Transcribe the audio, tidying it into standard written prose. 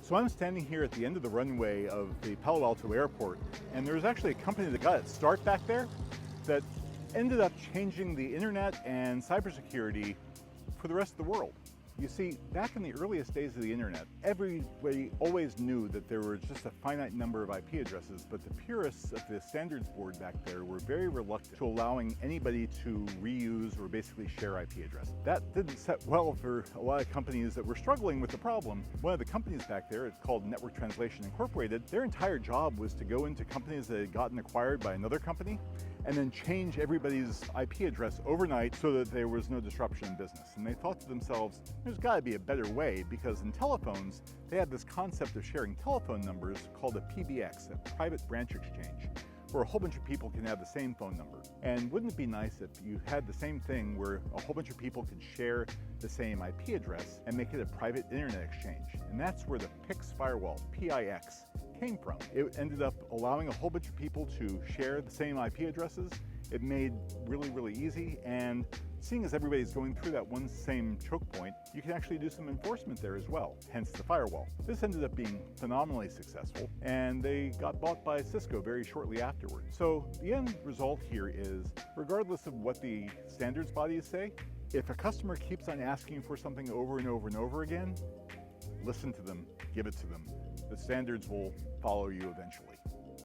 So I'm standing here at the end of the runway of the Palo Alto Airport, and there's actually a company that got its start back there that ended up changing the internet and cybersecurity for the rest of the world. You see, back in the earliest days of the internet, everybody always knew that there were just a finite number of IP addresses, but the purists of the standards board back there were very reluctant to allowing anybody to reuse or basically share IP addresses. That didn't set well for a lot of companies that were struggling with the problem. One of the companies back there, it's called Network Translation Incorporated, their entire job was to go into companies that had gotten acquired by another company and then change everybody's IP address overnight so that there was no disruption in business. And they thought to themselves, there's got to be a better way, because in telephones, they had this concept of sharing telephone numbers called a PBX, a private branch exchange, where a whole bunch of people can have the same phone number. And wouldn't it be nice if you had the same thing where a whole bunch of people could share the same IP address and make it a private internet exchange? And that's where the PIX firewall, PIX, came from. It ended up allowing a whole bunch of people to share the same IP addresses. It made really easy, and seeing as everybody's going through that one same choke point, you can actually do some enforcement there as well, hence the firewall. This ended up being phenomenally successful, and they got bought by Cisco very shortly afterwards. So the end result here is, regardless of what the standards bodies say, if a customer keeps on asking for something over and over and over again, listen to them, give it to them. The standards will follow you eventually.